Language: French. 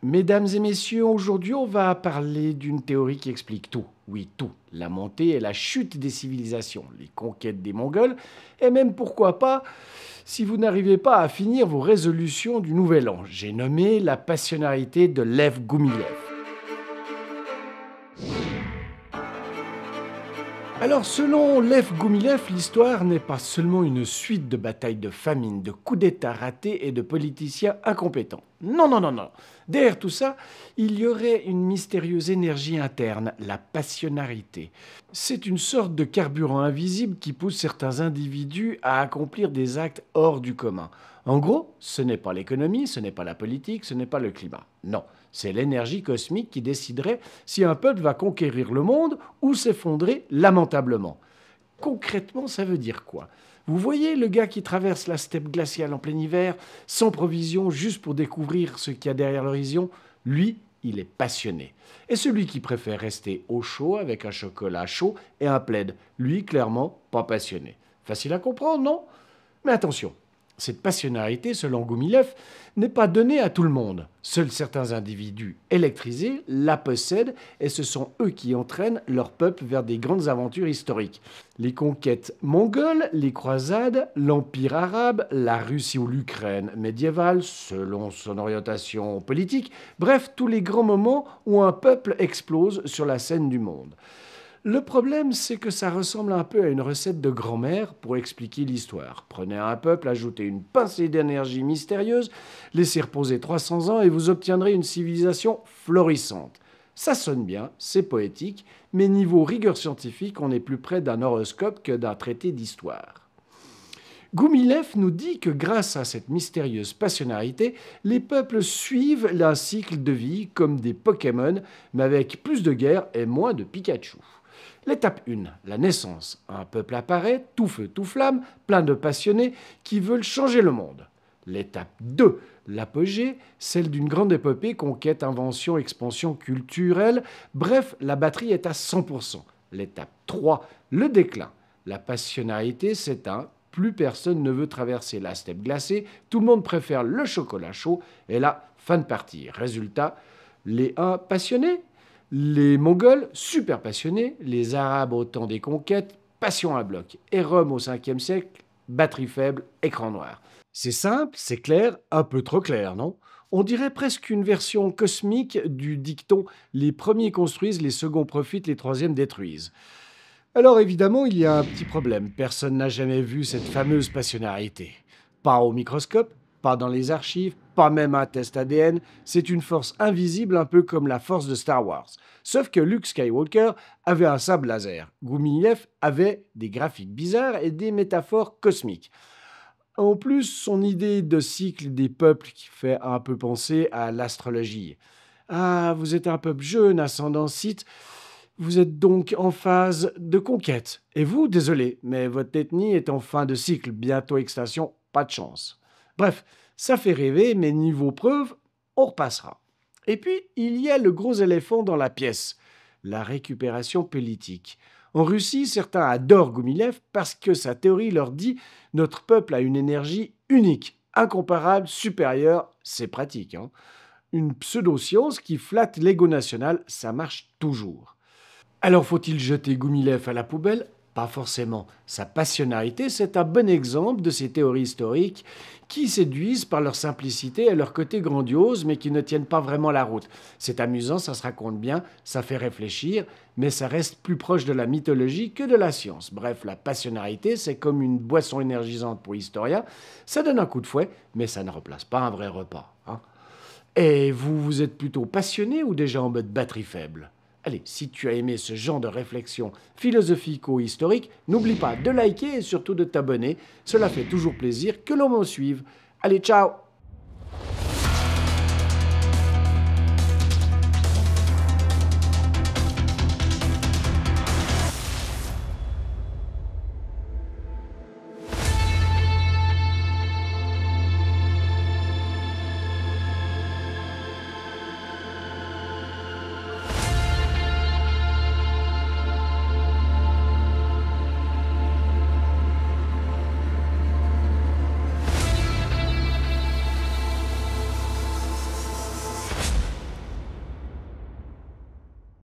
Mesdames et messieurs, aujourd'hui on va parler d'une théorie qui explique tout. Oui, tout. La montée et la chute des civilisations, les conquêtes des Mongols, et même pourquoi pas, si vous n'arrivez pas à finir vos résolutions du Nouvel An. J'ai nommé la passionnarité de Lev Goumilev. Alors, selon Lev Goumilev, l'histoire n'est pas seulement une suite de batailles de famine, de coups d'État ratés et de politiciens incompétents. Non, non, non, non. Derrière tout ça, il y aurait une mystérieuse énergie interne, la passionnarité. C'est une sorte de carburant invisible qui pousse certains individus à accomplir des actes hors du commun. En gros, ce n'est pas l'économie, ce n'est pas la politique, ce n'est pas le climat. Non, c'est l'énergie cosmique qui déciderait si un peuple va conquérir le monde ou s'effondrer lamentablement. Concrètement, ça veut dire quoi? Vous voyez le gars qui traverse la steppe glaciale en plein hiver, sans provision, juste pour découvrir ce qu'il y a derrière l'horizon? Lui, il est passionné. Et celui qui préfère rester au chaud avec un chocolat chaud et un plaid, lui, clairement, pas passionné. Facile à comprendre, non? Mais attention, cette passionnarité, selon Goumilev, n'est pas donnée à tout le monde. Seuls certains individus électrisés la possèdent et ce sont eux qui entraînent leur peuple vers des grandes aventures historiques. Les conquêtes mongoles, les croisades, l'Empire arabe, la Russie ou l'Ukraine médiévale, selon son orientation politique, bref, tous les grands moments où un peuple explose sur la scène du monde. Le problème, c'est que ça ressemble un peu à une recette de grand-mère pour expliquer l'histoire. Prenez un peuple, ajoutez une pincée d'énergie mystérieuse, laissez reposer 300 ans et vous obtiendrez une civilisation florissante. Ça sonne bien, c'est poétique, mais niveau rigueur scientifique, on est plus près d'un horoscope que d'un traité d'histoire. Goumilev nous dit que grâce à cette mystérieuse passionnarité, les peuples suivent un cycle de vie comme des Pokémon, mais avec plus de guerre et moins de Pikachu. L'étape 1, la naissance. Un peuple apparaît, tout feu, tout flamme, plein de passionnés qui veulent changer le monde. L'étape 2, l'apogée, celle d'une grande épopée, conquête, invention, expansion culturelle. Bref, la batterie est à 100%. L'étape 3, le déclin. La passionnarité s'éteint, plus personne ne veut traverser la steppe glacée, tout le monde préfère le chocolat chaud, et là, fin de partie. Résultat, les uns passionnés, les Mongols, super passionnés, les Arabes au temps des conquêtes, passion à bloc. Et Rome au 5e siècle, batterie faible, écran noir. C'est simple, c'est clair, un peu trop clair, non? On dirait presque une version cosmique du dicton « les premiers construisent, les seconds profitent, les troisièmes détruisent ». Alors évidemment, il y a un petit problème. Personne n'a jamais vu cette fameuse passionnarité. Pas au microscope, pas dans les archives, pas même un test ADN, c'est une force invisible un peu comme la force de Star Wars. Sauf que Luke Skywalker avait un sabre laser. Goumilev avait des graphiques bizarres et des métaphores cosmiques. En plus, son idée de cycle des peuples qui fait un peu penser à l'astrologie. Ah, vous êtes un peuple jeune, ascendant Sith, vous êtes donc en phase de conquête. Et vous, désolé, mais votre ethnie est en fin de cycle, bientôt extinction, pas de chance. Bref, ça fait rêver, mais niveau preuve, on repassera. Et puis, il y a le gros éléphant dans la pièce, la récupération politique. En Russie, certains adorent Goumilev parce que sa théorie leur dit « notre peuple a une énergie unique, incomparable, supérieure », c'est pratique, hein. Une pseudo-science qui flatte l'ego national, ça marche toujours. Alors faut-il jeter Goumilev à la poubelle? Pas forcément. Sa passionnarité, c'est un bon exemple de ces théories historiques qui séduisent par leur simplicité et leur côté grandiose, mais qui ne tiennent pas vraiment la route. C'est amusant, ça se raconte bien, ça fait réfléchir, mais ça reste plus proche de la mythologie que de la science. Bref, la passionnarité, c'est comme une boisson énergisante pour historiens. Ça donne un coup de fouet, mais ça ne remplace pas un vrai repas, hein. Et vous, vous êtes plutôt passionné ou déjà en mode batterie faible? Allez, si tu as aimé ce genre de réflexion philosophico-historique, n'oublie pas de liker et surtout de t'abonner. Cela fait toujours plaisir que l'on m'en suive. Allez, ciao!